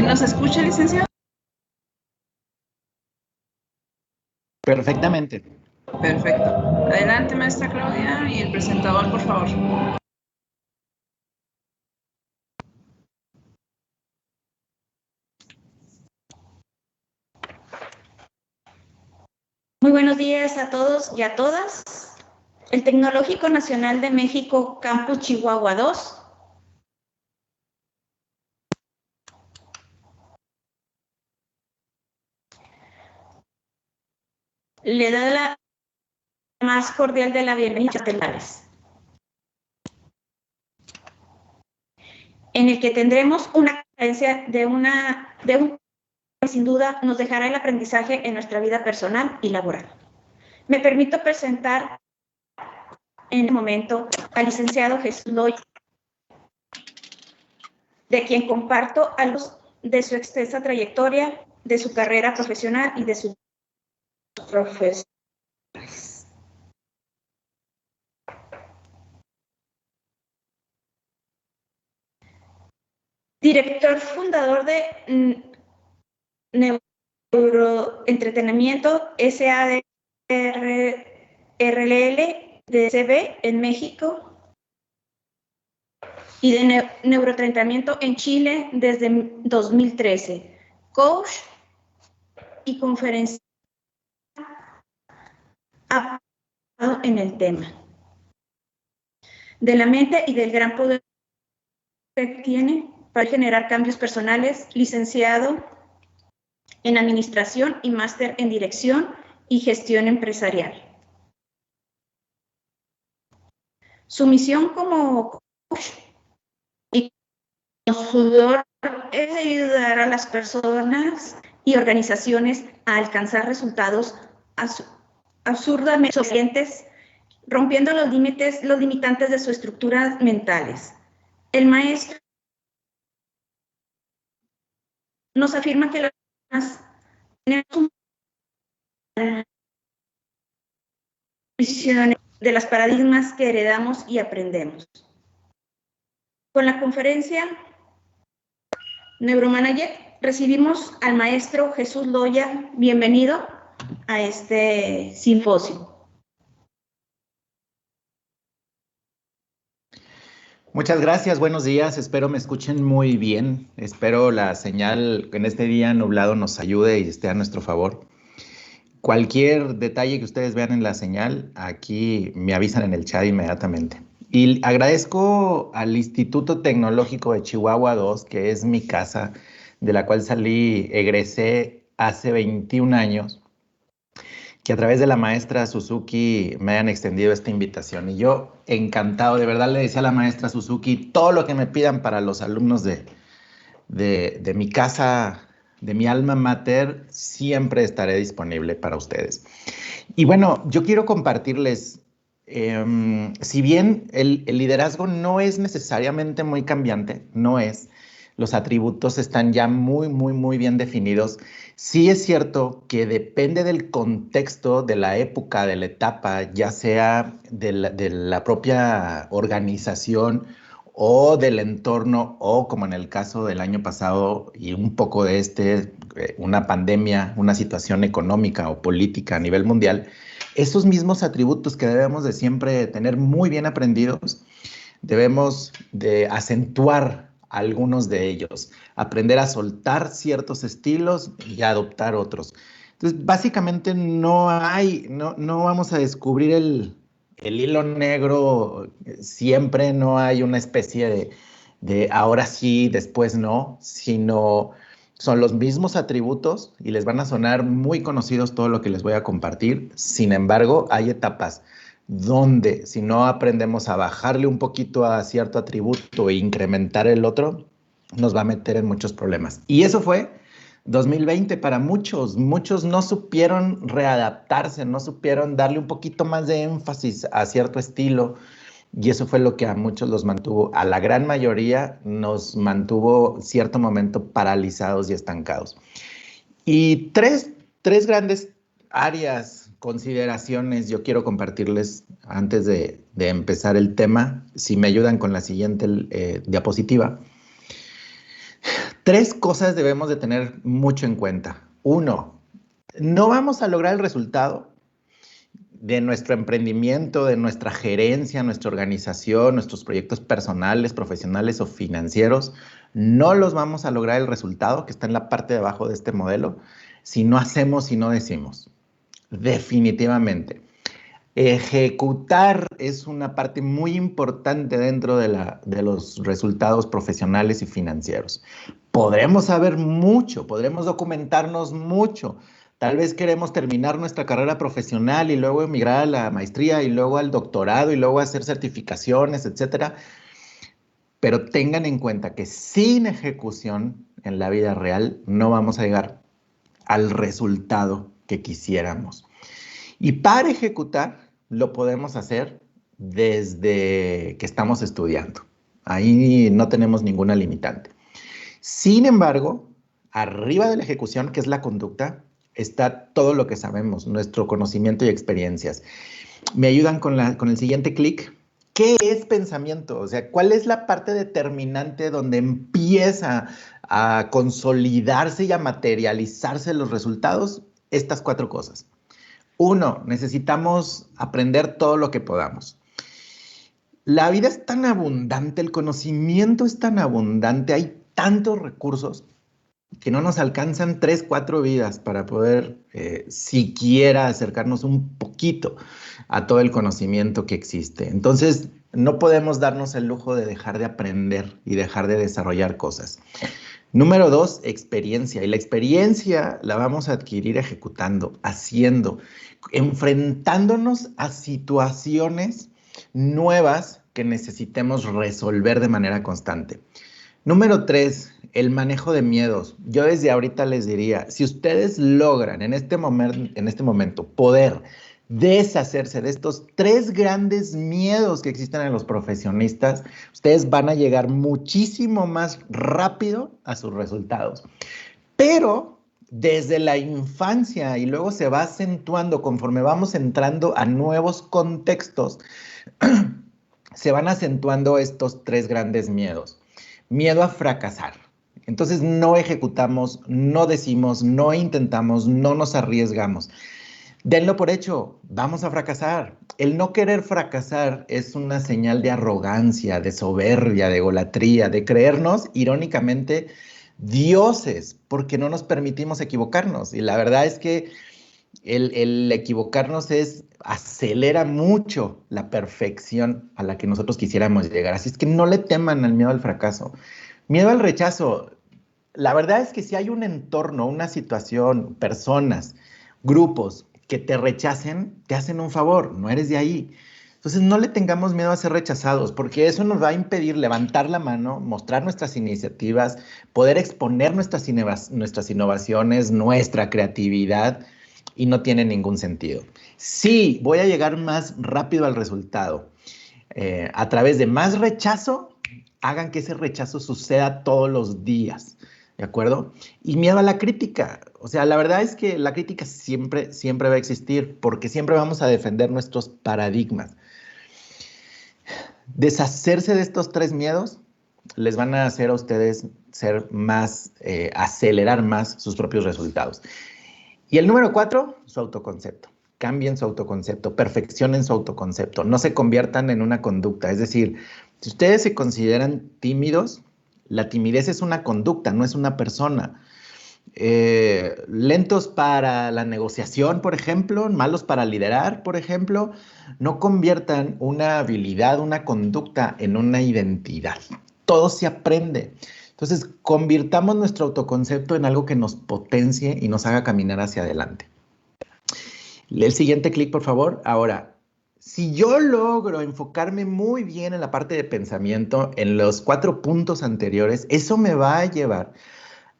¿Nos escucha, licenciado? Perfectamente. Perfecto. Adelante, maestra Claudia, y el presentador, por favor. Muy buenos días a todos y a todas. El Tecnológico Nacional de México, Campus Chihuahua 2, le da la más cordial de la bienvenida a estelares, en el que tendremos una experiencia de un que sin duda nos dejará el aprendizaje en nuestra vida personal y laboral. Me permito presentar en este momento al licenciado Jesús Loya, de quien comparto algo de su extensa trayectoria, de su carrera profesional y de sus profesores. Director fundador de Neuroentretenimiento SADRLL de CB en México y de Neurotratamiento en Chile desde 2013. Coach y conferencia en el tema de la mente y del gran poder que tiene para generar cambios personales, licenciado en Administración y máster en Dirección y Gestión Empresarial. Su misión como coach y consultor es ayudar a las personas y organizaciones a alcanzar resultados absurdamente sobresalientes, rompiendo los limitantes de sus estructuras mentales. El maestro nos afirma que las personas tenemos visiones de las paradigmas que heredamos y aprendemos. Con la conferencia Neuromanager recibimos al maestro Jesús Loya. Bienvenido a este simposio. Muchas gracias, buenos días, espero me escuchen muy bien, espero la señal en este día nublado nos ayude y esté a nuestro favor. Cualquier detalle que ustedes vean en la señal, aquí me avisan en el chat inmediatamente. Y agradezco al Instituto Tecnológico de Chihuahua 2, que es mi casa, de la cual egresé hace 21 años, que a través de la maestra Suzuki me hayan extendido esta invitación. Y yo encantado, de verdad le decía a la maestra Suzuki, todo lo que me pidan para los alumnos de mi casa, de mi alma mater, siempre estaré disponible para ustedes. Y bueno, yo quiero compartirles, si bien el liderazgo no es necesariamente muy cambiante, no es, los atributos están ya muy bien definidos. Sí es cierto que depende del contexto, de la época, de la etapa, ya sea de la propia organización o del entorno, o como en el caso del año pasado y un poco de una pandemia, una situación económica o política a nivel mundial, esos mismos atributos que debemos de siempre tener muy bien aprendidos, debemos de acentuar algunos de ellos, aprender a soltar ciertos estilos y a adoptar otros. Entonces, básicamente no vamos a descubrir el hilo negro siempre, no hay una especie de ahora sí, después no, sino son los mismos atributos y les van a sonar muy conocidos todo lo que les voy a compartir. Sin embargo, hay etapas donde si no aprendemos a bajarle un poquito a cierto atributo e incrementar el otro, nos va a meter en muchos problemas. Y eso fue 2020 para muchos. Muchos no supieron readaptarse, no supieron darle un poquito más de énfasis a cierto estilo. Y eso fue lo que a muchos los mantuvo, a la gran mayoría nos mantuvo cierto momento paralizados y estancados. Y tres grandes áreas, consideraciones, yo quiero compartirles antes de empezar el tema, si me ayudan con la siguiente diapositiva. 3 cosas debemos de tener mucho en cuenta. 1, no vamos a lograr el resultado de nuestro emprendimiento, de nuestra gerencia, nuestra organización, nuestros proyectos personales, profesionales o financieros. No los vamos a lograr el resultado que está en la parte de abajo de este modelo si no hacemos y no decimos. Definitivamente. Ejecutar es una parte muy importante dentro de los resultados profesionales y financieros. Podremos saber mucho, podremos documentarnos mucho. Tal vez queremos terminar nuestra carrera profesional y luego emigrar a la maestría y luego al doctorado y luego hacer certificaciones, etcétera. Pero tengan en cuenta que sin ejecución en la vida real no vamos a llegar al resultado que quisiéramos. Y para ejecutar lo podemos hacer desde que estamos estudiando. Ahí no tenemos ninguna limitante. Sin embargo, arriba de la ejecución, que es la conducta, está todo lo que sabemos, nuestro conocimiento y experiencias. Me ayudan con el siguiente clic. ¿Qué es pensamiento? O sea, ¿cuál es la parte determinante donde empieza a consolidarse y a materializarse los resultados? Estas 4 cosas. 1, necesitamos aprender todo lo que podamos. La vida es tan abundante, el conocimiento es tan abundante, hay tantos recursos que no nos alcanzan 3, 4 vidas para poder siquiera acercarnos un poquito a todo el conocimiento que existe. Entonces, no podemos darnos el lujo de dejar de aprender y dejar de desarrollar cosas. Número 2, experiencia. Y la experiencia la vamos a adquirir ejecutando, haciendo, enfrentándonos a situaciones nuevas que necesitemos resolver de manera constante. Número 3, el manejo de miedos. Yo desde ahorita les diría, si ustedes logran en este momento poder deshacerse de estos 3 grandes miedos que existen en los profesionistas, ustedes van a llegar muchísimo más rápido a sus resultados. Pero desde la infancia y luego se va acentuando conforme vamos entrando a nuevos contextos, se van acentuando estos 3 grandes miedos. Miedo a fracasar. Entonces no ejecutamos, no decimos, no intentamos, no nos arriesgamos. Denlo por hecho, vamos a fracasar. El no querer fracasar es una señal de arrogancia, de soberbia, de egolatría, de creernos, irónicamente, dioses, porque no nos permitimos equivocarnos. Y la verdad es que el equivocarnos acelera mucho la perfección a la que nosotros quisiéramos llegar. Así es que no le teman al miedo al fracaso. Miedo al rechazo. La verdad es que si hay un entorno, una situación, personas, grupos que te rechacen, te hacen un favor, no eres de ahí. Entonces no le tengamos miedo a ser rechazados, porque eso nos va a impedir levantar la mano, mostrar nuestras iniciativas, poder exponer nuestras innovaciones, nuestra creatividad, y no tiene ningún sentido. Sí, voy a llegar más rápido al resultado. A través de más rechazo, hagan que ese rechazo suceda todos los días, ¿de acuerdo? Y miedo a la crítica. O sea, la verdad es que la crítica siempre va a existir porque siempre vamos a defender nuestros paradigmas. Deshacerse de estos 3 miedos les van a hacer a ustedes acelerar más sus propios resultados. Y el número 4, su autoconcepto. Cambien su autoconcepto, perfeccionen su autoconcepto, no se conviertan en una conducta. Es decir, si ustedes se consideran tímidos, la timidez es una conducta, no es una persona. Lentos para la negociación, por ejemplo, malos para liderar, por ejemplo, no conviertan una habilidad, una conducta en una identidad. Todo se aprende. Entonces, convirtamos nuestro autoconcepto en algo que nos potencie y nos haga caminar hacia adelante. El siguiente clic, por favor. Ahora, si yo logro enfocarme muy bien en la parte de pensamiento, en los 4 puntos anteriores, eso me va a llevar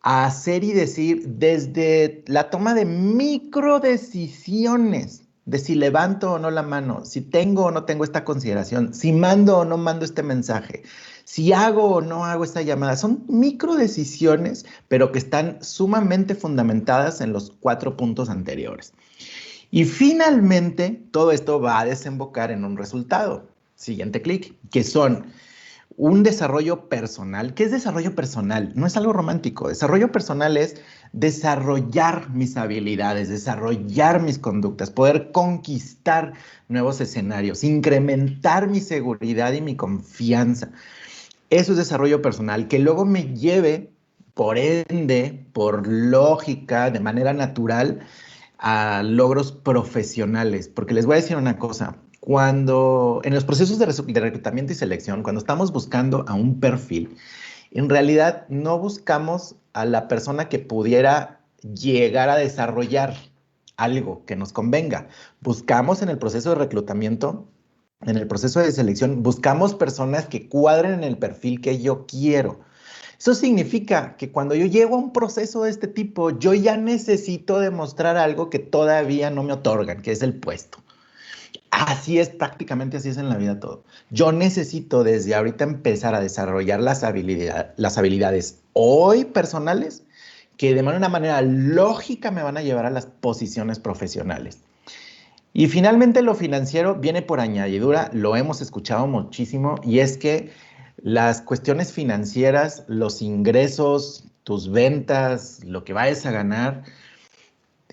a hacer y decir desde la toma de micro decisiones, de si levanto o no la mano, si tengo o no tengo esta consideración, si mando o no mando este mensaje, si hago o no hago esta llamada. Son micro decisiones, pero que están sumamente fundamentadas en los 4 puntos anteriores. Y finalmente, todo esto va a desembocar en un resultado. Siguiente clic, que son un desarrollo personal. ¿Qué es desarrollo personal? No es algo romántico. Desarrollo personal es desarrollar mis habilidades, desarrollar mis conductas, poder conquistar nuevos escenarios, incrementar mi seguridad y mi confianza. Eso es desarrollo personal, que luego me lleve, por ende, por lógica, de manera natural, a logros profesionales. Porque les voy a decir una cosa, cuando en los procesos de reclutamiento y selección, cuando estamos buscando a un perfil, en realidad no buscamos a la persona que pudiera llegar a desarrollar algo que nos convenga. Buscamos en el proceso de reclutamiento, en el proceso de selección, buscamos personas que cuadren en el perfil que yo quiero. Eso significa que cuando yo llego a un proceso de este tipo, yo ya necesito demostrar algo que todavía no me otorgan, que es el puesto. Así es, prácticamente así es en la vida todo. Yo necesito desde ahorita empezar a desarrollar las habilidades hoy personales que de una manera lógica me van a llevar a las posiciones profesionales. Y finalmente lo financiero viene por añadidura, lo hemos escuchado muchísimo, y es que las cuestiones financieras, los ingresos, tus ventas, lo que vayas a ganar,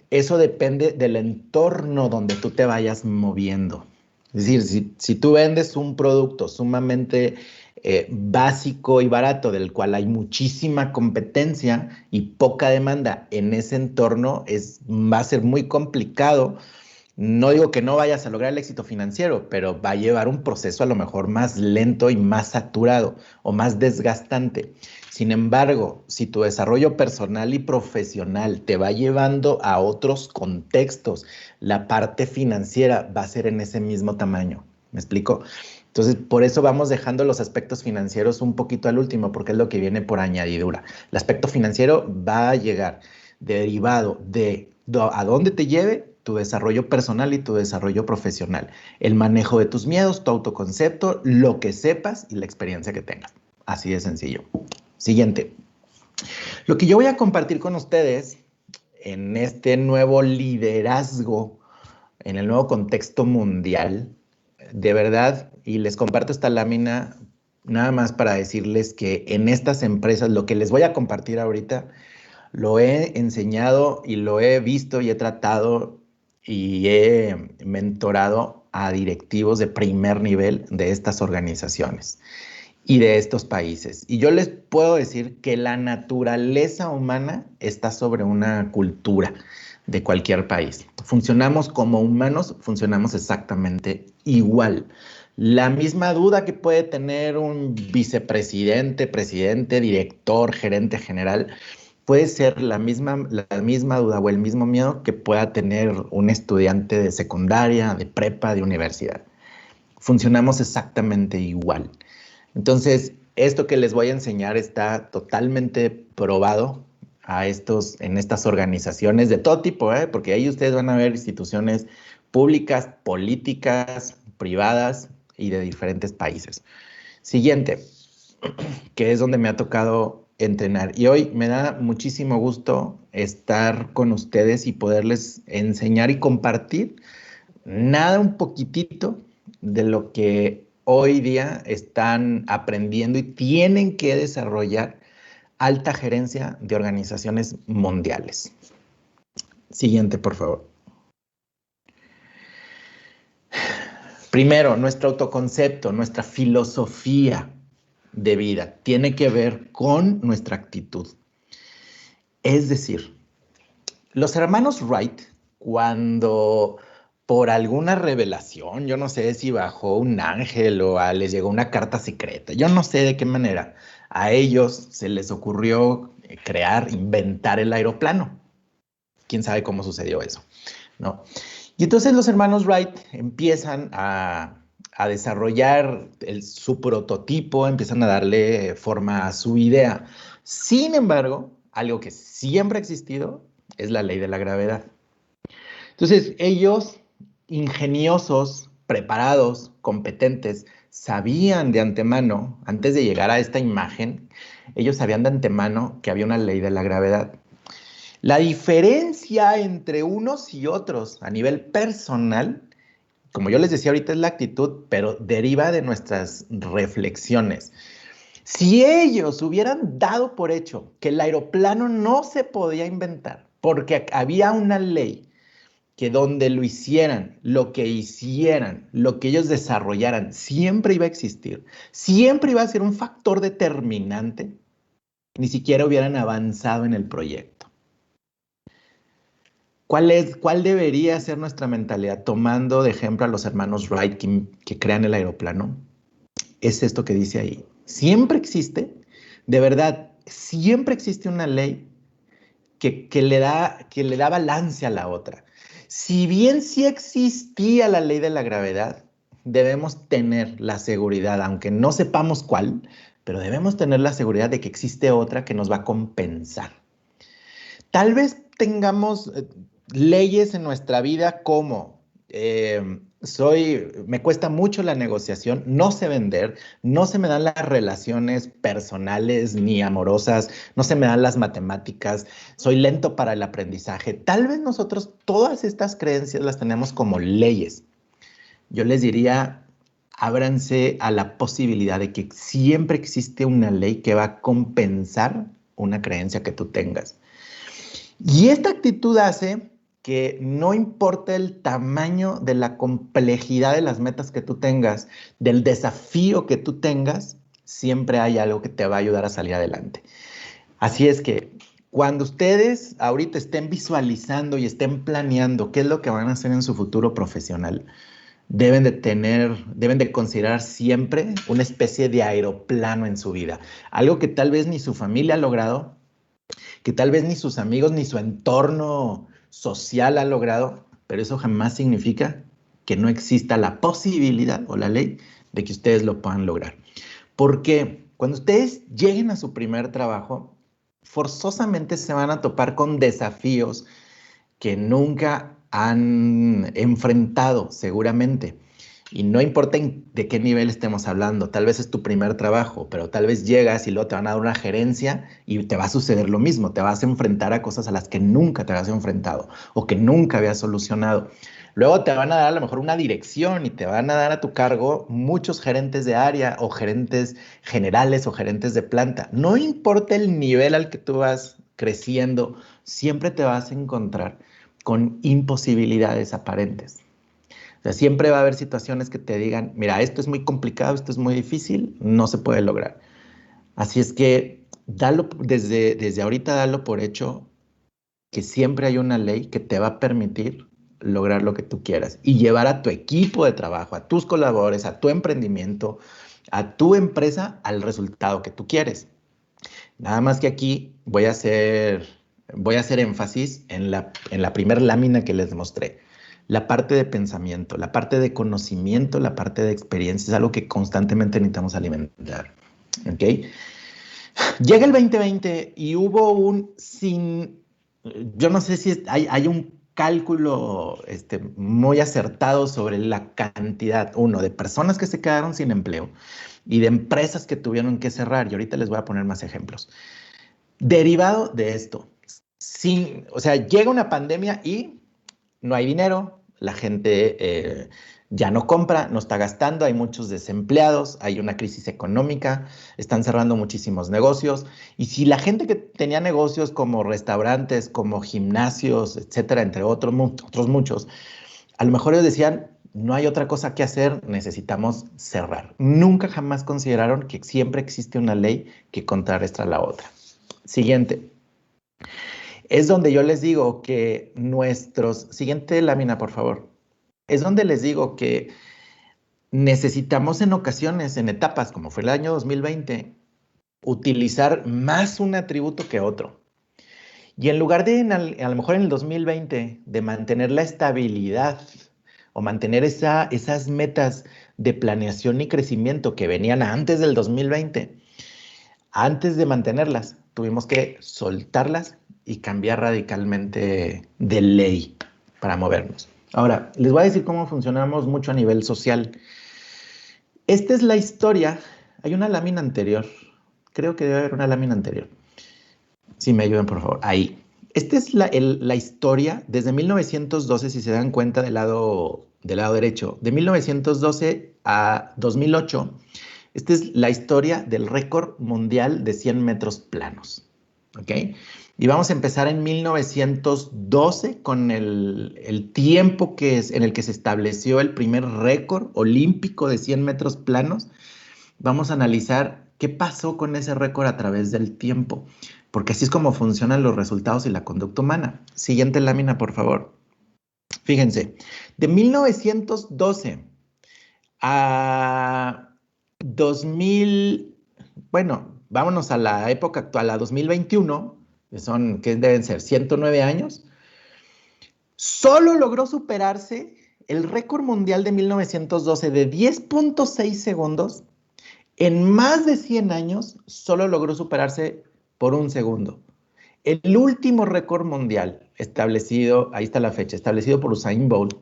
eso depende del entorno donde tú te vayas moviendo. Es decir, si tú vendes un producto sumamente básico y barato, del cual hay muchísima competencia y poca demanda en ese entorno, va a ser muy complicado. No digo que no vayas a lograr el éxito financiero, pero va a llevar un proceso a lo mejor más lento y más saturado o más desgastante. Sin embargo, si tu desarrollo personal y profesional te va llevando a otros contextos, la parte financiera va a ser en ese mismo tamaño. ¿Me explico? Entonces, por eso vamos dejando los aspectos financieros un poquito al último, porque es lo que viene por añadidura. El aspecto financiero va a llegar derivado de a dónde te lleve tu desarrollo personal y tu desarrollo profesional, el manejo de tus miedos, tu autoconcepto, lo que sepas y la experiencia que tengas. Así de sencillo. Siguiente. Lo que yo voy a compartir con ustedes en este nuevo liderazgo, en el nuevo contexto mundial, de verdad, y les comparto esta lámina nada más para decirles que en estas empresas, lo que les voy a compartir ahorita, lo he enseñado y lo he visto y he tratado y he mentorado a directivos de primer nivel de estas organizaciones y de estos países. Y yo les puedo decir que la naturaleza humana está sobre una cultura de cualquier país. Funcionamos como humanos, funcionamos exactamente igual. La misma duda que puede tener un vicepresidente, presidente, director, gerente general, puede ser la misma duda o el mismo miedo que pueda tener un estudiante de secundaria, de prepa, de universidad. Funcionamos exactamente igual. Entonces, esto que les voy a enseñar está totalmente probado en estas organizaciones de todo tipo, porque ahí ustedes van a ver instituciones públicas, políticas, privadas y de diferentes países. Siguiente, que es donde me ha tocado entrenar. Y hoy me da muchísimo gusto estar con ustedes y poderles enseñar y compartir un poquitito de lo que hoy día están aprendiendo y tienen que desarrollar alta gerencia de organizaciones mundiales. Siguiente, por favor. Primero, nuestro autoconcepto, nuestra filosofía de vida tiene que ver con nuestra actitud. Es decir, los hermanos Wright, cuando por alguna revelación, yo no sé si bajó un ángel o les llegó una carta secreta, yo no sé de qué manera, a ellos se les ocurrió inventar el aeroplano. ¿Quién sabe cómo sucedió eso? ¿No? Y entonces los hermanos Wright empiezan a desarrollar su prototipo, empiezan a darle forma a su idea. Sin embargo, algo que siempre ha existido es la ley de la gravedad. Entonces, ellos, ingeniosos, preparados, competentes, sabían de antemano, antes de llegar a esta imagen, ellos sabían de antemano que había una ley de la gravedad. La diferencia entre unos y otros a nivel personal como yo les decía ahorita, es la actitud, pero deriva de nuestras reflexiones. Si ellos hubieran dado por hecho que el aeroplano no se podía inventar, porque había una ley que donde lo hicieran, lo que hicieran, lo que ellos desarrollaran, siempre iba a existir, siempre iba a ser un factor determinante, ni siquiera hubieran avanzado en el proyecto. ¿Cuál debería ser nuestra mentalidad? Tomando de ejemplo a los hermanos Wright que crean el aeroplano, es esto que dice ahí. Siempre existe, de verdad, siempre existe una ley que le da balance a la otra. Si bien sí existía la ley de la gravedad, debemos tener la seguridad, aunque no sepamos cuál, pero debemos tener la seguridad de que existe otra que nos va a compensar. Tal vez tengamos leyes en nuestra vida como me cuesta mucho la negociación, no sé vender, no se me dan las relaciones personales ni amorosas, no se me dan las matemáticas, soy lento para el aprendizaje. Tal vez nosotros todas estas creencias las tenemos como leyes. Yo les diría, ábranse a la posibilidad de que siempre existe una ley que va a compensar una creencia que tú tengas. Y esta actitud hace que no importa el tamaño de la complejidad de las metas que tú tengas, del desafío que tú tengas, siempre hay algo que te va a ayudar a salir adelante. Así es que cuando ustedes ahorita estén visualizando y estén planeando qué es lo que van a hacer en su futuro profesional, deben de considerar siempre una especie de aeroplano en su vida. Algo que tal vez ni su familia ha logrado, que tal vez ni sus amigos ni su entorno social ha logrado, pero eso jamás significa que no exista la posibilidad o la ley de que ustedes lo puedan lograr. Porque cuando ustedes lleguen a su primer trabajo, forzosamente se van a topar con desafíos que nunca han enfrentado seguramente. Y no importa de qué nivel estemos hablando, tal vez es tu primer trabajo, pero tal vez llegas y luego te van a dar una gerencia y te va a suceder lo mismo, te vas a enfrentar a cosas a las que nunca te habías enfrentado o que nunca habías solucionado. Luego te van a dar a lo mejor una dirección y te van a dar a tu cargo muchos gerentes de área o gerentes generales o gerentes de planta. No importa el nivel al que tú vas creciendo, siempre te vas a encontrar con imposibilidades aparentes. O sea, siempre va a haber situaciones que te digan, mira, esto es muy complicado, esto es muy difícil, no se puede lograr. Así es que desde ahorita dalo por hecho que siempre hay una ley que te va a permitir lograr lo que tú quieras y llevar a tu equipo de trabajo, a tus colaboradores, a tu emprendimiento, a tu empresa al resultado que tú quieres. Nada más que aquí voy a hacer énfasis en la primera lámina que les mostré. La parte de pensamiento, la parte de conocimiento, la parte de experiencia es algo que constantemente necesitamos alimentar. ¿Ok? Llega el 2020 y hubo yo no sé si hay un cálculo muy acertado sobre la cantidad, uno, de personas que se quedaron sin empleo y de empresas que tuvieron que cerrar. Y ahorita les voy a poner más ejemplos. Derivado de esto, o sea, llega una pandemia y no hay dinero, la gente ya no compra, no está gastando, hay muchos desempleados, hay una crisis económica, están cerrando muchísimos negocios. Y si la gente que tenía negocios como restaurantes, como gimnasios, etcétera, entre otros muchos, a lo mejor ellos decían, no hay otra cosa que hacer, necesitamos cerrar. Nunca jamás consideraron que siempre existe una ley que contrarresta la otra. Siguiente. Es donde yo les digo que siguiente lámina, por favor. Es donde les digo que necesitamos en ocasiones, en etapas, como fue el año 2020, utilizar más un atributo que otro. Y en lugar de, a lo mejor en el 2020, de mantener la estabilidad o mantener esas metas de planeación y crecimiento que venían antes del 2020, antes de mantenerlas, tuvimos que soltarlas y cambiar radicalmente de ley para movernos. Ahora, les voy a decir cómo funcionamos mucho a nivel social. Esta es la historia. Hay una lámina anterior. Creo que debe haber una lámina anterior. Si me ayudan, por favor. Ahí. Esta es la historia desde 1912, si se dan cuenta del lado del lado derecho, de 1912 a 2008, esta es la historia del récord mundial de 100 metros planos, ¿ok? Y vamos a empezar en 1912 con el tiempo en el que se estableció el primer récord olímpico de 100 metros planos. Vamos a analizar qué pasó con ese récord a través del tiempo, porque así es como funcionan los resultados y la conducta humana. Siguiente lámina, por favor. Fíjense, de 1912 a 2000, bueno, vámonos a la época actual, a 2021, que deben ser 109 años, solo logró superarse el récord mundial de 1912 de 10.6 segundos. En más de 100 años, solo logró superarse por un segundo. El último récord mundial establecido, ahí está la fecha, establecido por Usain Bolt,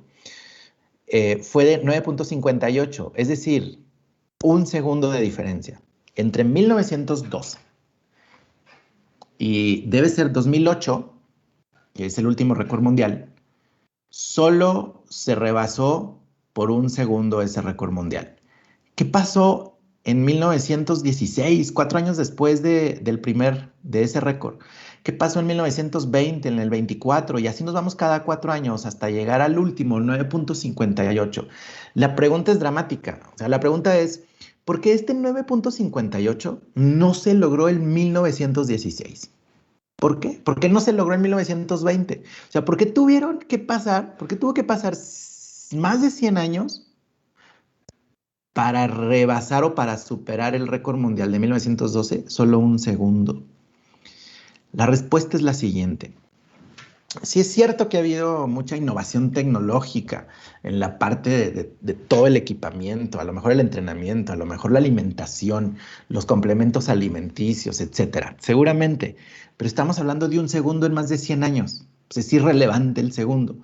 fue de 9.58, es decir, un segundo de diferencia entre 1912 y debe ser 2008, que es el último récord mundial. Solo se rebasó por un segundo ese récord mundial. ¿Qué pasó en 1916, 4 años después de ese récord? ¿Qué pasó en 1920, en el 24? Y así nos vamos cada 4 años hasta llegar al último, 9.58. La pregunta es dramática. O sea, la pregunta es, ¿por qué este 9.58 no se logró en 1916? ¿Por qué? ¿Por qué no se logró en 1920? O sea, ¿por qué tuvo que pasar más de 100 años para rebasar o para superar el récord mundial de 1912? Solo un segundo. La respuesta es la siguiente. Sí es cierto que ha habido mucha innovación tecnológica en la parte de todo el equipamiento, a lo mejor el entrenamiento, a lo mejor la alimentación, los complementos alimenticios, etcétera. Seguramente, pero estamos hablando de un segundo en más de 100 años. Pues es irrelevante el segundo.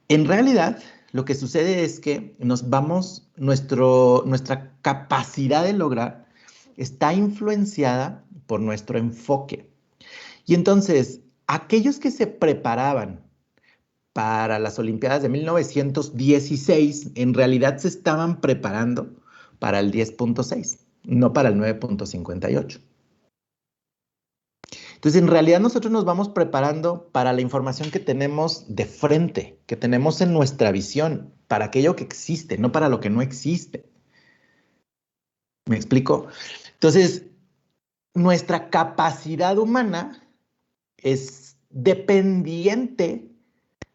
En realidad, lo que sucede es que nuestra capacidad de lograr está influenciada por nuestro enfoque. Y entonces, aquellos que se preparaban para las Olimpiadas de 1916, en realidad se estaban preparando para el 10.6, no para el 9.58. Entonces, en realidad nosotros nos vamos preparando para la información que tenemos de frente, que tenemos en nuestra visión, para aquello que existe, no para lo que no existe. ¿Me explico? Entonces, nuestra capacidad humana es dependiente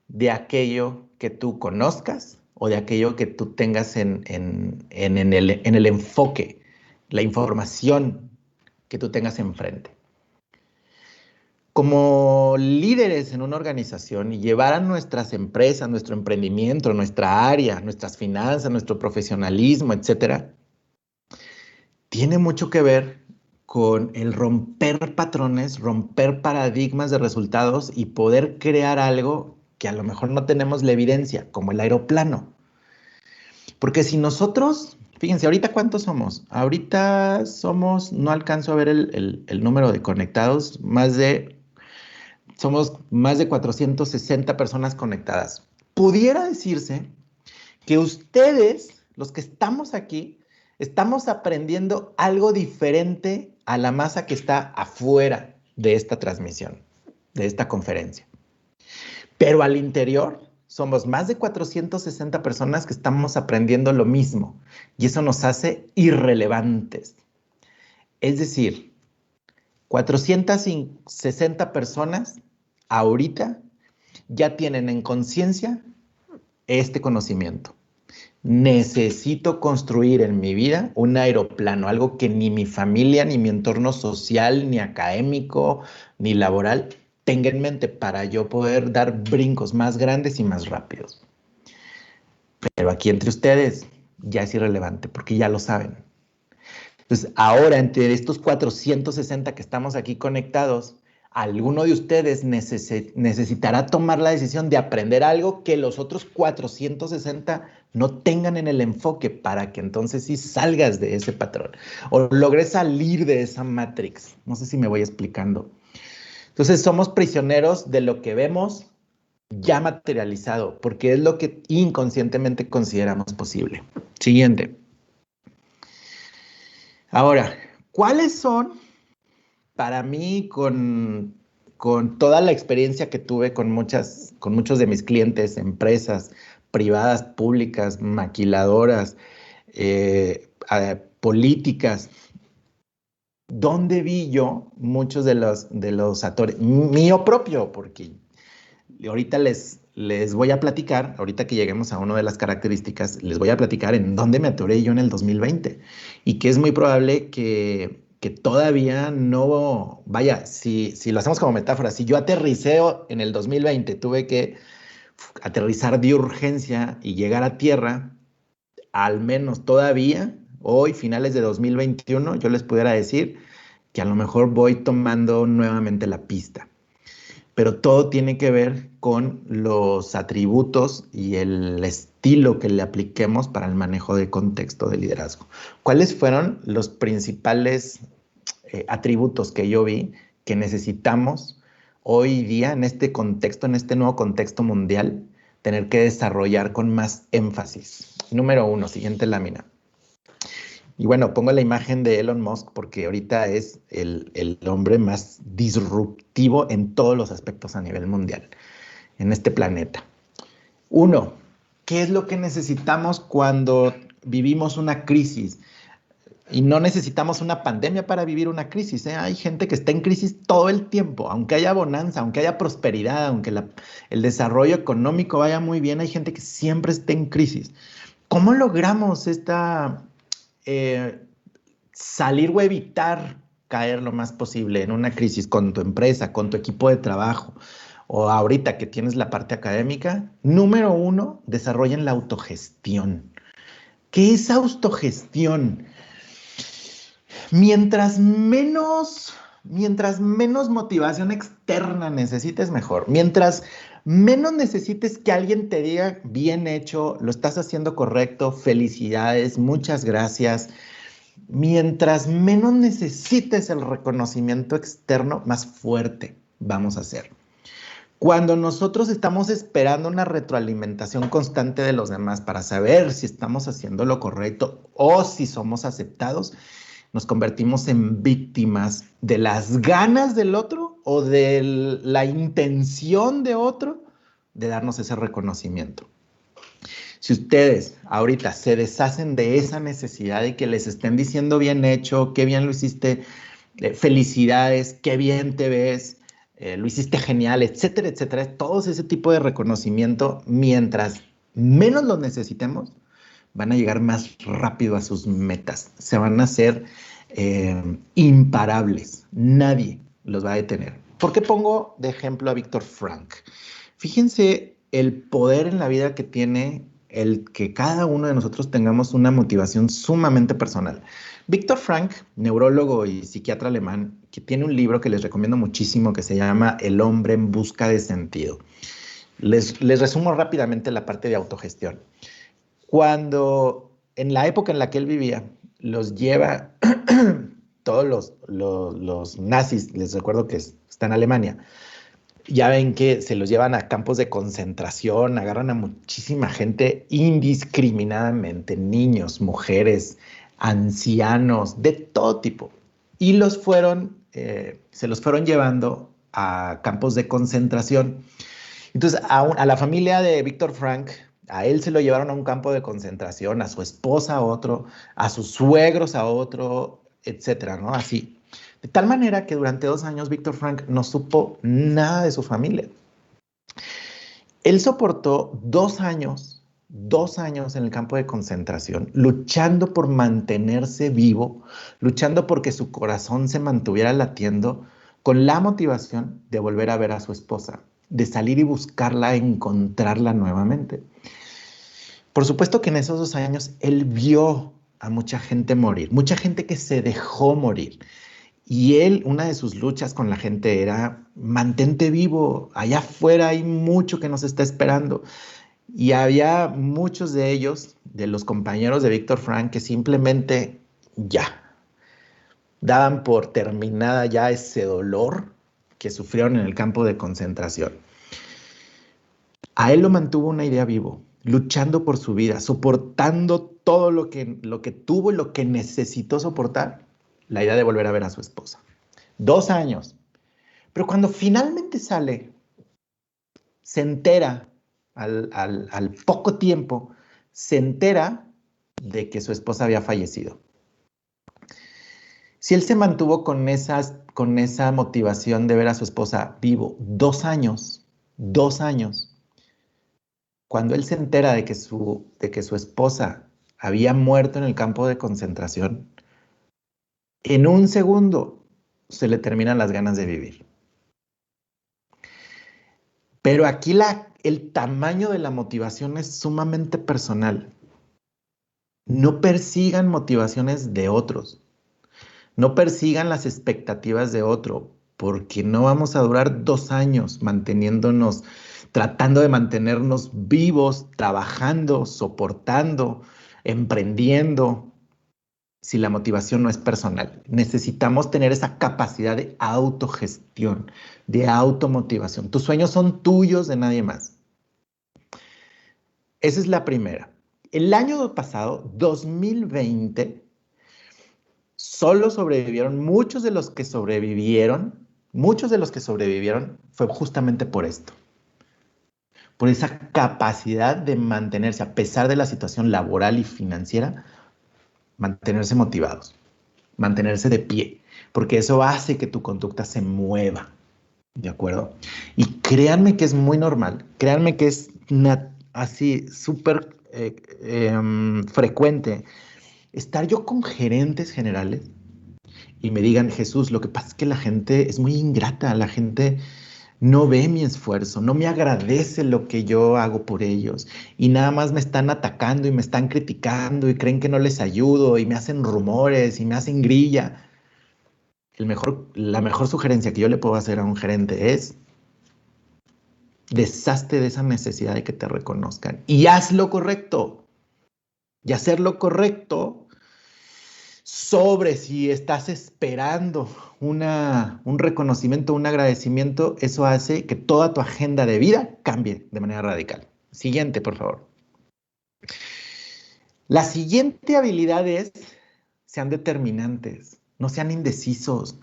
de aquello que tú conozcas o de aquello que tú tengas en el enfoque, la información que tú tengas enfrente. Como líderes en una organización y llevar a nuestras empresas, nuestro emprendimiento, nuestra área, nuestras finanzas, nuestro profesionalismo, etcétera, tiene mucho que ver con el romper patrones, romper paradigmas de resultados y poder crear algo que a lo mejor no tenemos la evidencia, como el aeroplano. Porque si nosotros, fíjense, ahorita ¿cuántos somos? Ahorita somos, no alcanzo a ver el número de conectados, somos más de 460 personas conectadas. Pudiera decirse que ustedes, los que estamos aquí, estamos aprendiendo algo diferente a la masa que está afuera de esta transmisión, de esta conferencia. Pero al interior somos más de 460 personas que estamos aprendiendo lo mismo y eso nos hace irrelevantes. Es decir, 460 personas ahorita ya tienen en conciencia este conocimiento. Necesito construir en mi vida un aeroplano, algo que ni mi familia, ni mi entorno social, ni académico, ni laboral tenga en mente para yo poder dar brincos más grandes y más rápidos. Pero aquí entre ustedes ya es irrelevante porque ya lo saben. Entonces, ahora entre estos 460 que estamos aquí conectados, alguno de ustedes necesitará tomar la decisión de aprender algo que los otros 460 no tengan en el enfoque para que entonces sí salgas de ese patrón o logres salir de esa matrix. No sé si me voy explicando. Entonces somos prisioneros de lo que vemos, ya materializado, porque es lo que inconscientemente consideramos posible. Siguiente. Ahora, ¿cuáles son, para mí, con toda la experiencia que tuve con muchos de mis clientes, empresas privadas, públicas, maquiladoras, políticas, dónde vi yo muchos de los actores, mío propio, porque ahorita les voy a platicar, ahorita que lleguemos a una de las características, les voy a platicar en dónde me atoré yo en el 2020 y que es muy probable que todavía no, vaya, si lo hacemos como metáfora, si yo aterricé en el 2020, tuve que aterrizar de urgencia y llegar a tierra, al menos todavía, hoy, finales de 2021, yo les pudiera decir que a lo mejor voy tomando nuevamente la pista. Pero todo tiene que ver con los atributos y el estilo que le apliquemos para el manejo de contexto de liderazgo. ¿Cuáles fueron los principales atributos que yo vi que necesitamos hoy día en este contexto, en este nuevo contexto mundial, tener que desarrollar con más énfasis? Número 1, siguiente lámina. Y bueno, pongo la imagen de Elon Musk porque ahorita es el hombre más disruptivo en todos los aspectos a nivel mundial, en este planeta. 1, ¿qué es lo que necesitamos cuando vivimos una crisis? Y no necesitamos una pandemia para vivir una crisis, ¿eh? Hay gente que está en crisis todo el tiempo, aunque haya bonanza, aunque haya prosperidad, aunque el desarrollo económico vaya muy bien, hay gente que siempre está en crisis. ¿Cómo logramos eh, salir o evitar caer lo más posible en una crisis con tu empresa, con tu equipo de trabajo, o ahorita que tienes la parte académica? Número 1, desarrollen la autogestión. ¿Qué es autogestión? Mientras menos motivación externa necesites, mejor. Mientras menos necesites que alguien te diga, bien hecho, lo estás haciendo correcto, felicidades, muchas gracias. Mientras menos necesites el reconocimiento externo, más fuerte vamos a ser. Cuando nosotros estamos esperando una retroalimentación constante de los demás para saber si estamos haciendo lo correcto o si somos aceptados, nos convertimos en víctimas de las ganas del otro o de la intención de otro de darnos ese reconocimiento. Si ustedes ahorita se deshacen de esa necesidad de que les estén diciendo bien hecho, qué bien lo hiciste, felicidades, qué bien te ves, lo hiciste genial, etcétera, etcétera, todo ese tipo de reconocimiento, mientras menos lo necesitemos, van a llegar más rápido a sus metas, se van a hacer imparables, nadie los va a detener. ¿Por qué pongo de ejemplo a Víctor Frank? Fíjense el poder en la vida que tiene el que cada uno de nosotros tengamos una motivación sumamente personal. Víctor Frank, neurólogo y psiquiatra alemán, que tiene un libro que les recomiendo muchísimo que se llama El hombre en busca de sentido. Les resumo rápidamente la parte de autogestión. Cuando en la época en la que él vivía, los lleva todos los nazis, les recuerdo que está en Alemania, ya ven que se los llevan a campos de concentración, agarran a muchísima gente indiscriminadamente, niños, mujeres, ancianos, de todo tipo. Y se los fueron llevando a campos de concentración. Entonces, a la familia de Víctor Frank, a él se lo llevaron a un campo de concentración, a su esposa a otro, a sus suegros a otro, etcétera, ¿no? Así. De tal manera que durante 2 años Víctor Frank no supo nada de su familia. Él soportó 2 años en el campo de concentración, luchando por mantenerse vivo, luchando porque su corazón se mantuviera latiendo, con la motivación de volver a ver a su esposa, de salir y buscarla, encontrarla nuevamente. Por supuesto que en esos 2 años él vio a mucha gente morir, mucha gente que se dejó morir. Y él, una de sus luchas con la gente era, mantente vivo, allá afuera hay mucho que nos está esperando. Y había muchos de ellos, de los compañeros de Víctor Frank, que simplemente ya daban por terminada ya ese dolor que sufrieron en el campo de concentración. A él lo mantuvo una idea vivo, luchando por su vida, soportando todo lo que tuvo y lo que necesitó soportar, la idea de volver a ver a su esposa. 2 años. Pero cuando finalmente sale, se entera, al poco tiempo, se entera de que su esposa había fallecido. Si él se mantuvo con esa motivación de ver a su esposa vivo 2 años, 2 años, cuando él se entera de que su esposa había muerto en el campo de concentración, en un segundo se le terminan las ganas de vivir. Pero aquí el tamaño de la motivación es sumamente personal. No persigan motivaciones de otros. No persigan las expectativas de otro, porque no vamos a durar 2 años manteniéndonos, tratando de mantenernos vivos, trabajando, soportando, emprendiendo, si la motivación no es personal. Necesitamos tener esa capacidad de autogestión, de automotivación. Tus sueños son tuyos, de nadie más. Esa es la primera. El año pasado, 2020, solo sobrevivieron, muchos de los que sobrevivieron fue justamente por esto. Por esa capacidad de mantenerse, a pesar de la situación laboral y financiera, mantenerse motivados, mantenerse de pie, porque eso hace que tu conducta se mueva, ¿de acuerdo? Y créanme que es muy normal, créanme que es así súper frecuente estar yo con gerentes generales y me digan, Jesús, lo que pasa es que la gente es muy ingrata, la gente no ve mi esfuerzo, no me agradece lo que yo hago por ellos y nada más me están atacando y me están criticando y creen que no les ayudo y me hacen rumores y me hacen grilla. La mejor sugerencia que yo le puedo hacer a un gerente es deshazte de esa necesidad de que te reconozcan y haz lo correcto. Y hacer lo correcto sobre si estás esperando un reconocimiento, un agradecimiento, eso hace que toda tu agenda de vida cambie de manera radical. Siguiente, por favor. La siguiente habilidad es, sean determinantes, no sean indecisos.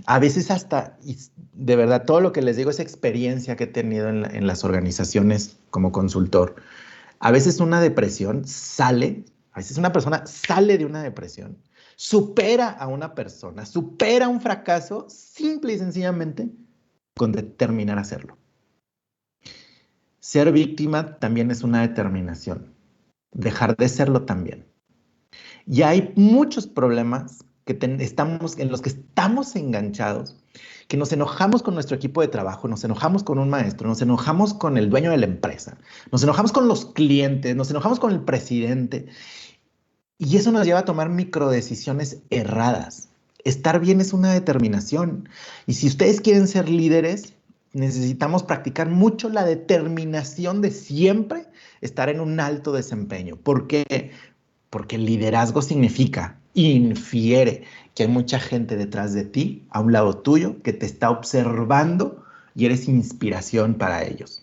A veces hasta, y de verdad, todo lo que les digo es experiencia que he tenido en las organizaciones como consultor. A veces una persona sale de una depresión, supera a una persona, supera un fracaso simple y sencillamente con determinar hacerlo. Ser víctima también es una determinación, dejar de serlo también. Y hay muchos problemas en los que estamos enganchados, que nos enojamos con nuestro equipo de trabajo, nos enojamos con un maestro, nos enojamos con el dueño de la empresa, nos enojamos con los clientes, nos enojamos con el presidente. Y eso nos lleva a tomar microdecisiones erradas. Estar bien es una determinación. Y si ustedes quieren ser líderes, necesitamos practicar mucho la determinación de siempre estar en un alto desempeño. ¿Por qué? Porque el liderazgo infiere que hay mucha gente detrás de ti, a un lado tuyo, que te está observando y eres inspiración para ellos.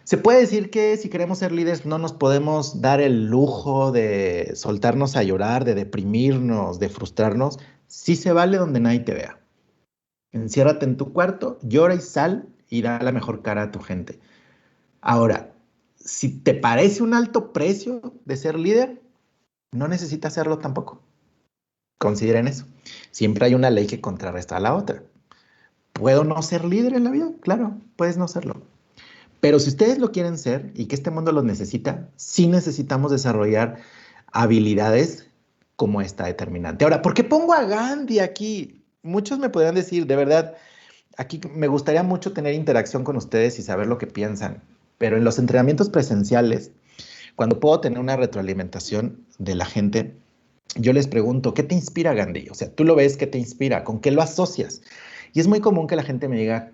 Se puede decir que si queremos ser líderes no nos podemos dar el lujo de soltarnos a llorar, de deprimirnos, de frustrarnos. Sí se vale donde nadie te vea. Enciérrate en tu cuarto, llora y sal y da la mejor cara a tu gente. Ahora, si te parece un alto precio de ser líder, no necesitas hacerlo tampoco. Consideren eso. Siempre hay una ley que contrarresta a la otra. ¿Puedo no ser líder en la vida? Claro, puedes no serlo. Pero si ustedes lo quieren ser y que este mundo los necesita, sí necesitamos desarrollar habilidades como esta determinante. Ahora, ¿por qué pongo a Gandhi aquí? Muchos me podrían decir, de verdad, aquí me gustaría mucho tener interacción con ustedes y saber lo que piensan, pero en los entrenamientos presenciales, cuando puedo tener una retroalimentación de la gente, yo les pregunto, ¿qué te inspira, Gandhi? O sea, tú lo ves, ¿qué te inspira? ¿Con qué lo asocias? Y es muy común que la gente me diga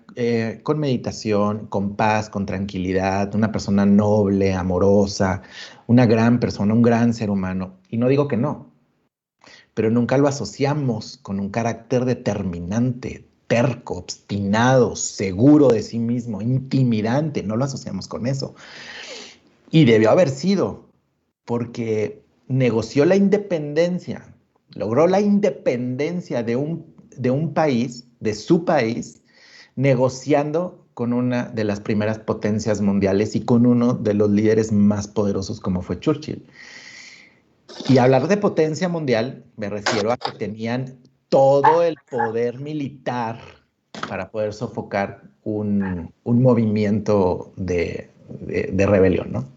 con meditación, con paz, con tranquilidad, una persona noble, amorosa, una gran persona, un gran ser humano. Y no digo que no, pero nunca lo asociamos con un carácter determinante. terco, obstinado, seguro de sí mismo, intimidante, no lo asociamos con eso. Y debió haber sido, porque negoció la independencia, logró la independencia de un país, de su país, negociando con una de las primeras potencias mundiales y con uno de los líderes más poderosos como fue Churchill. Y hablar de potencia mundial, me refiero a que tenían todo el poder militar para poder sofocar un movimiento de rebelión, ¿no?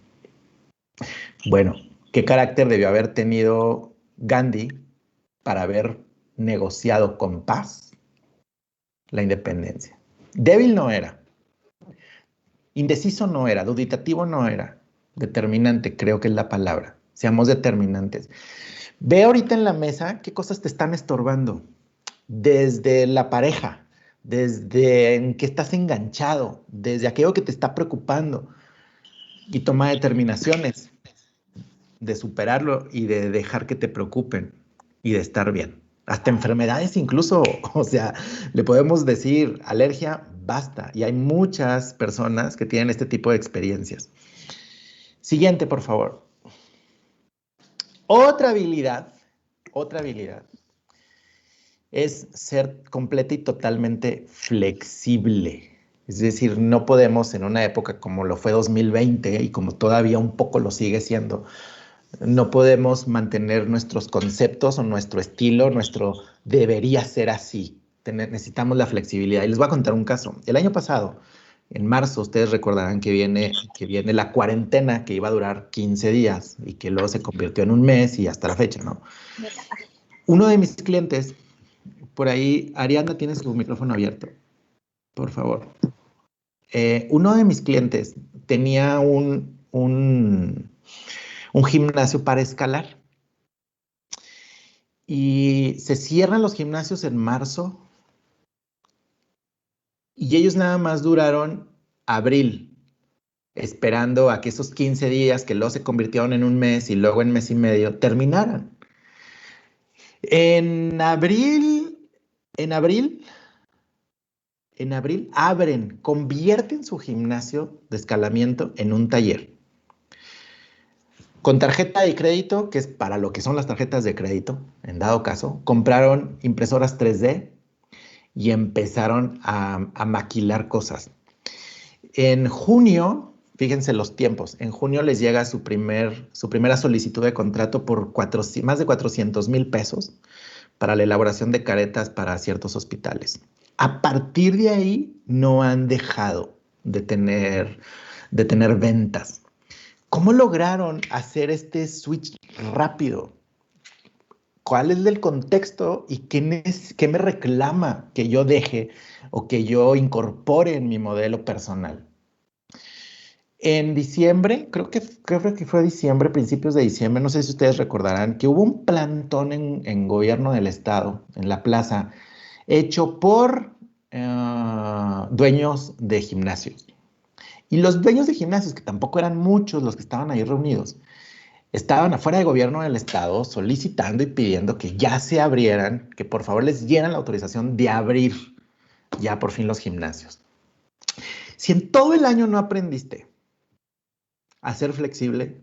Bueno, ¿qué carácter debió haber tenido Gandhi para haber negociado con paz la independencia? Débil no era, indeciso no era, duditativo no era, determinante creo que es la palabra. Seamos determinantes. Ve ahorita en la mesa qué cosas te están estorbando, desde la pareja, desde en qué estás enganchado, desde aquello que te está preocupando, y toma determinaciones de superarlo y de dejar que te preocupen y de estar bien. Hasta enfermedades incluso, o sea, le podemos decir alergia, basta. Y hay muchas personas que tienen este tipo de experiencias. Siguiente, por favor. Otra habilidad es ser completa y totalmente flexible. Es decir, no podemos en una época como lo fue 2020 y como todavía un poco lo sigue siendo, no podemos mantener nuestros conceptos o nuestro estilo, nuestro debería ser así. Necesitamos la flexibilidad. Y les voy a contar un caso. El año pasado, en marzo, ustedes recordarán que viene la cuarentena que iba a durar 15 días y que luego se convirtió en un mes y hasta la fecha, ¿no? Uno de mis clientes, por ahí, Ariadna, ¿tienes tu micrófono abierto? Por favor. Uno de mis clientes tenía un gimnasio para escalar. Y se cierran los gimnasios en marzo y ellos nada más duraron abril, esperando a que esos 15 días que luego se convirtieron en un mes y luego en mes y medio terminaran. En abril convierten su gimnasio de escalamiento en un taller. Con tarjeta de crédito, que es para lo que son las tarjetas de crédito, en dado caso, compraron impresoras 3D y empezaron a maquilar cosas. En junio, fíjense los tiempos, en junio les llega su primera solicitud de contrato por más de 400,000 pesos para la elaboración de caretas para ciertos hospitales. A partir de ahí no han dejado de tener ventas. ¿Cómo lograron hacer este switch rápido? ¿Cuál es el contexto y qué me reclama que yo deje o que yo incorpore en mi modelo personal? En diciembre, creo que fue diciembre, principios de diciembre, no sé si ustedes recordarán, que hubo un plantón en gobierno del estado, en la plaza, hecho por dueños de gimnasios. Y los dueños de gimnasios, que tampoco eran muchos los que estaban ahí reunidos, estaban afuera de gobierno del estado solicitando y pidiendo que ya se abrieran, que por favor les dieran la autorización de abrir ya por fin los gimnasios. Si en todo el año no aprendiste a ser flexible,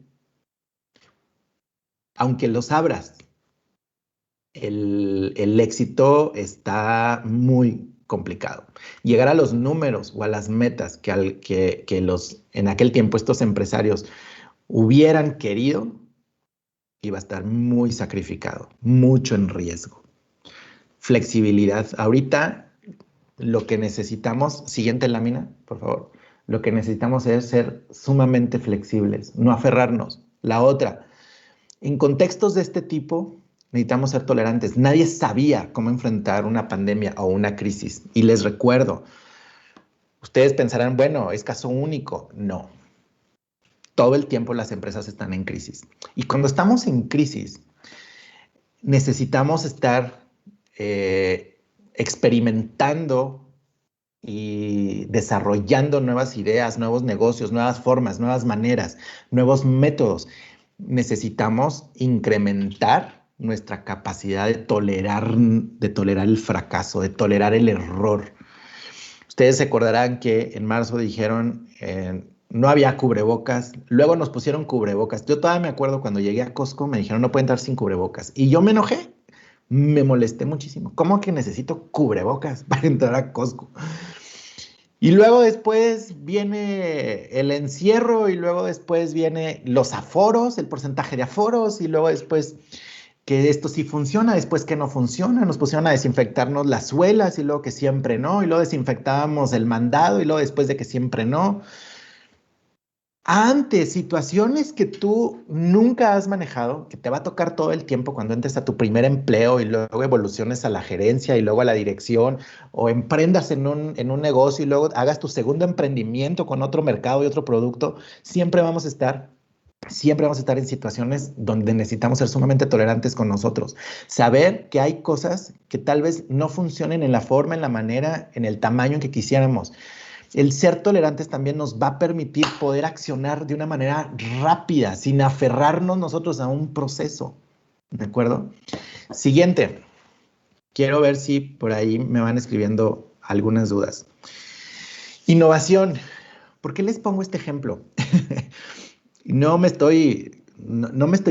aunque los abras, el éxito está muy complicado. Llegar a los números o a las metas que en aquel tiempo estos empresarios hubieran querido, iba a estar muy sacrificado, mucho en riesgo. Flexibilidad. Ahorita lo que necesitamos, siguiente lámina, por favor, lo que necesitamos es ser sumamente flexibles, no aferrarnos. La otra, en contextos de este tipo, necesitamos ser tolerantes. Nadie sabía cómo enfrentar una pandemia o una crisis. Y les recuerdo, ustedes pensarán, bueno, es caso único. No. Todo el tiempo las empresas están en crisis. Y cuando estamos en crisis, necesitamos estar experimentando y desarrollando nuevas ideas, nuevos negocios, nuevas formas, nuevas maneras, nuevos métodos. Necesitamos incrementar nuestra capacidad de tolerar el fracaso, de tolerar el error. Ustedes se acordarán que en marzo dijeron no había cubrebocas, luego nos pusieron cubrebocas. Yo todavía me acuerdo cuando llegué a Costco me dijeron no pueden entrar sin cubrebocas y yo me enojé, me molesté muchísimo. ¿Cómo que necesito cubrebocas para entrar a Costco? Y luego después viene el encierro y luego después viene los aforos, el porcentaje de aforos y luego después que esto sí funciona, después que no funciona, nos pusieron a desinfectarnos las suelas y luego que siempre no, y luego desinfectábamos el mandado y luego después de que siempre no. Antes, situaciones que tú nunca has manejado, que te va a tocar todo el tiempo cuando entres a tu primer empleo y luego evoluciones a la gerencia y luego a la dirección o emprendas en un negocio y luego hagas tu segundo emprendimiento con otro mercado y otro producto, siempre vamos a estar en situaciones donde necesitamos ser sumamente tolerantes con nosotros. Saber que hay cosas que tal vez no funcionen en la forma, en la manera, en el tamaño en que quisiéramos. El ser tolerantes también nos va a permitir poder accionar de una manera rápida, sin aferrarnos nosotros a un proceso. ¿De acuerdo? Siguiente. Quiero ver si por ahí me van escribiendo algunas dudas. Innovación. ¿Por qué les pongo este ejemplo? No me estoy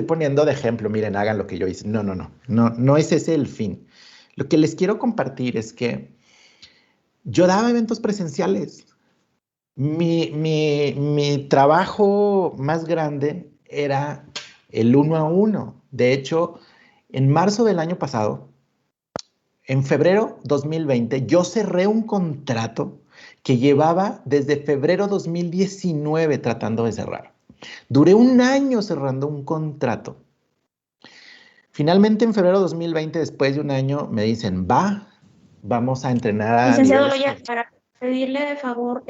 poniendo de ejemplo, miren, hagan lo que yo hice. No es ese el fin. Lo que les quiero compartir es que yo daba eventos presenciales. Mi trabajo más grande era el 1-a-1. De hecho, en marzo del año pasado, en febrero 2020, yo cerré un contrato que llevaba desde febrero 2019 tratando de cerrar. Duré un año cerrando un contrato. Finalmente, en febrero 2020, después de un año, me dicen, vamos a entrenar a Licenciado niveles... Loya, para pedirle de favor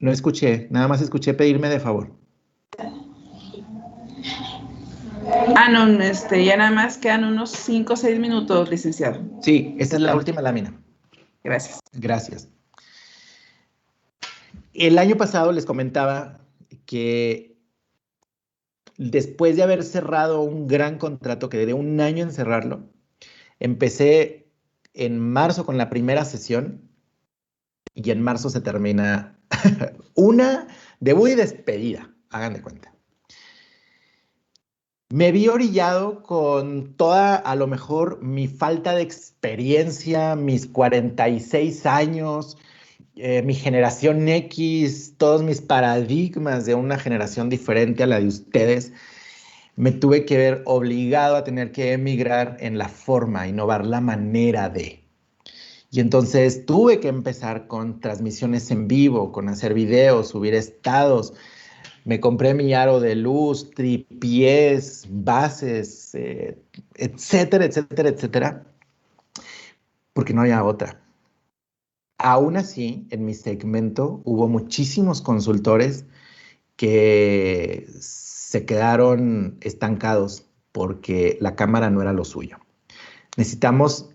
No escuché, nada más escuché pedirme de favor. No, ya nada más quedan unos 5 o 6 minutos, licenciado. Sí, esta es la última lámina. Gracias. Gracias. El año pasado les comentaba que después de haber cerrado un gran contrato, que duré un año en cerrarlo, empecé en marzo con la primera sesión y en marzo se termina una debut y despedida, hagan de cuenta. Me vi orillado con toda, a lo mejor, mi falta de experiencia, mis 46 años, mi generación X, todos mis paradigmas de una generación diferente a la de ustedes. Me tuve que ver obligado a tener que emigrar en la forma, innovar la manera de. Y entonces tuve que empezar con transmisiones en vivo, con hacer videos, subir estados. Me compré mi aro de luz, tripiés, bases, etcétera, etcétera, etcétera, porque no había otra. Aún así, en mi segmento hubo muchísimos consultores que se quedaron estancados porque la cámara no era lo suyo. Necesitamos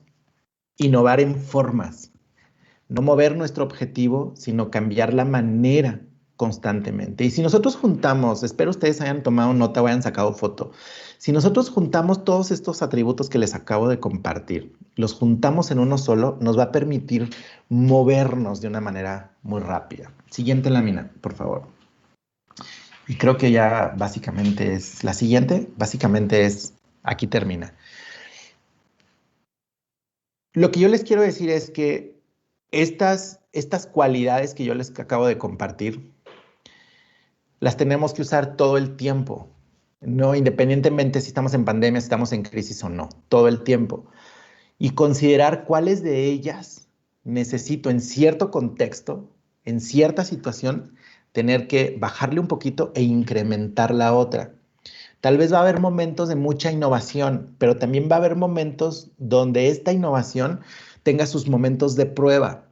innovar en formas, no mover nuestro objetivo, sino cambiar la manera constantemente. Y si nosotros juntamos, espero ustedes hayan tomado nota o hayan sacado foto, si nosotros juntamos todos estos atributos que les acabo de compartir, los juntamos en uno solo, nos va a permitir movernos de una manera muy rápida. Siguiente lámina, por favor. Y creo que ya básicamente es la siguiente, básicamente es, aquí termina. Lo que yo les quiero decir es que estas cualidades que yo les acabo de compartir, las tenemos que usar todo el tiempo, no independientemente si estamos en pandemia, si estamos en crisis o no, todo el tiempo. Y considerar cuáles de ellas necesito en cierto contexto, en cierta situación, tener que bajarle un poquito e incrementar la otra. Tal vez va a haber momentos de mucha innovación, pero también va a haber momentos donde esta innovación tenga sus momentos de prueba.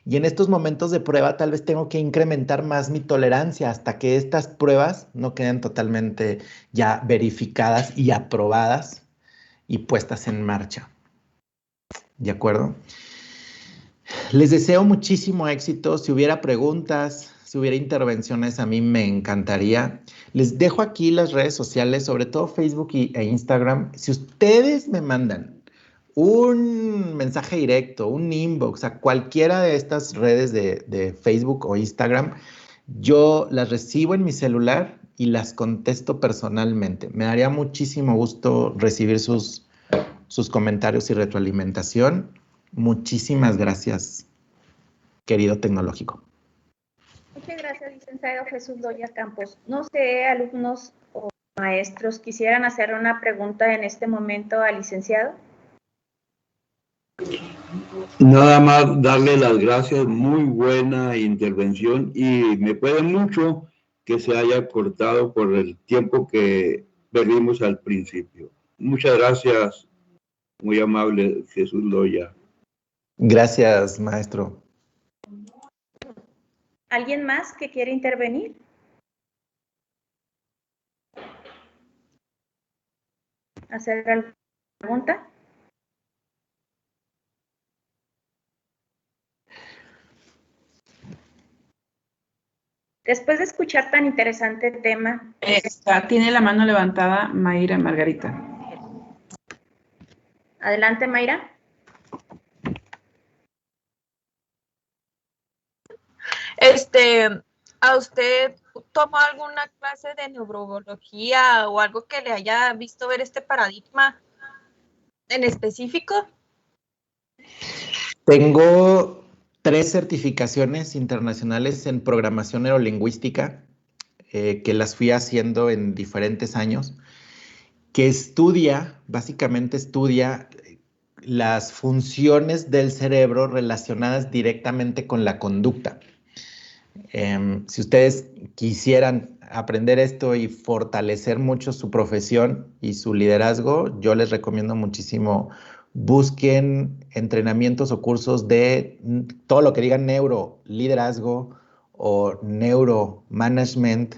Y en estos momentos de prueba tal vez tengo que incrementar más mi tolerancia hasta que estas pruebas no queden totalmente ya verificadas y aprobadas y puestas en marcha. ¿De acuerdo? Les deseo muchísimo éxito. Si hubiera preguntas, si hubiera intervenciones, a mí me encantaría. Les dejo aquí las redes sociales, sobre todo Facebook e Instagram. Si ustedes me mandan un mensaje directo, un inbox a cualquiera de estas redes de Facebook o Instagram, yo las recibo en mi celular y las contesto personalmente. Me daría muchísimo gusto recibir sus comentarios y retroalimentación. Muchísimas gracias, querido tecnológico. Muchas gracias, licenciado Jesús Loya Campos. No sé, alumnos o maestros, ¿quisieran hacer una pregunta en este momento al licenciado? Nada más darle las gracias, muy buena intervención y me puede mucho que se haya cortado por el tiempo que perdimos al principio. Muchas gracias, muy amable Jesús Loya. Gracias, maestro. ¿Alguien más que quiere intervenir? ¿Hacer alguna pregunta? Después de escuchar tan interesante tema. Tiene la mano levantada Mayra Margarita. Adelante, Mayra. ¿A usted tomó alguna clase de neurobiología o algo que le haya visto ver este paradigma en específico? Tengo 3 certificaciones internacionales en programación neurolingüística que las fui haciendo en diferentes años, que básicamente estudia las funciones del cerebro relacionadas directamente con la conducta. Si ustedes quisieran aprender esto y fortalecer mucho su profesión y su liderazgo, yo les recomiendo muchísimo busquen entrenamientos o cursos de todo lo que digan neuroliderazgo o neuromanagement.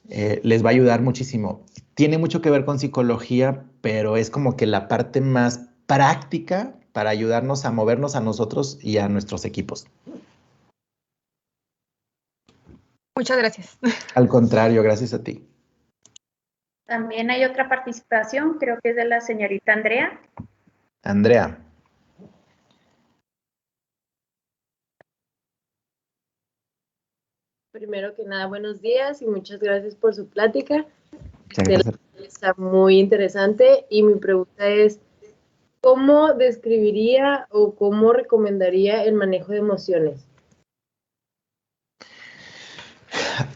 Les va a ayudar muchísimo. Tiene mucho que ver con psicología, pero es como que la parte más práctica para ayudarnos a movernos a nosotros y a nuestros equipos. Muchas gracias. Al contrario, gracias a ti. También hay otra participación, creo que es de la señorita Andrea. Andrea. Primero que nada, buenos días y muchas gracias por su plática. Gracias. Está muy interesante y mi pregunta es, ¿cómo describiría o cómo recomendaría el manejo de emociones?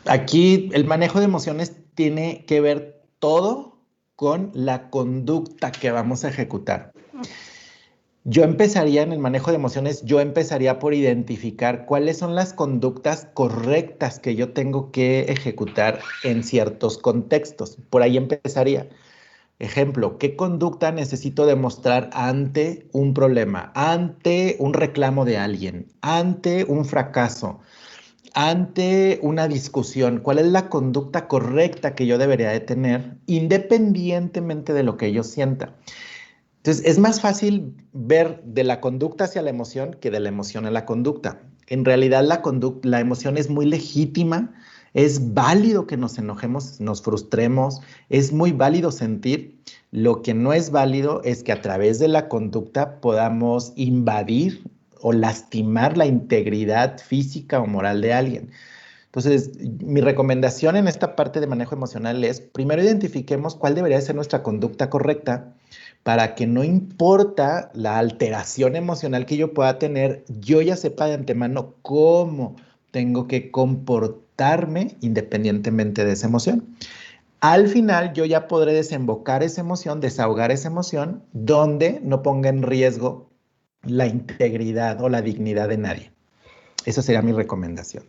Aquí el manejo de emociones tiene que ver todo con la conducta que vamos a ejecutar. Yo empezaría en el manejo de emociones, por identificar cuáles son las conductas correctas que yo tengo que ejecutar en ciertos contextos. Por ahí empezaría. Ejemplo, ¿qué conducta necesito demostrar ante un problema, ante un reclamo de alguien, ante un fracaso, ante una discusión? ¿Cuál es la conducta correcta que yo debería de tener independientemente de lo que yo sienta? Entonces, es más fácil ver de la conducta hacia la emoción que de la emoción a la conducta. En realidad, la emoción es muy legítima, es válido que nos enojemos, nos frustremos, es muy válido sentir. Lo que no es válido es que a través de la conducta podamos invadir o lastimar la integridad física o moral de alguien. Entonces, mi recomendación en esta parte de manejo emocional es, primero identifiquemos cuál debería ser nuestra conducta correcta para que no importa la alteración emocional que yo pueda tener, yo ya sepa de antemano cómo tengo que comportarme independientemente de esa emoción. Al final, yo ya podré desembocar esa emoción, desahogar esa emoción, donde no ponga en riesgo la integridad o la dignidad de nadie. Esa sería mi recomendación.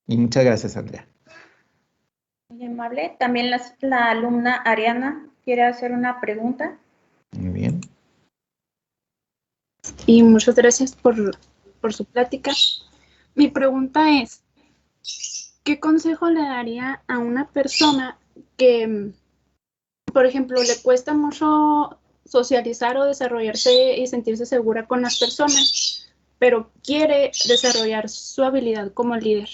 Y muchas gracias, Andrea. Muy amable. También la alumna Ariana quiere hacer una pregunta. Muy bien. Y muchas gracias por su plática. Mi pregunta es, ¿qué consejo le daría a una persona que, por ejemplo, le cuesta mucho socializar o desarrollarse y sentirse segura con las personas, pero quiere desarrollar su habilidad como líder.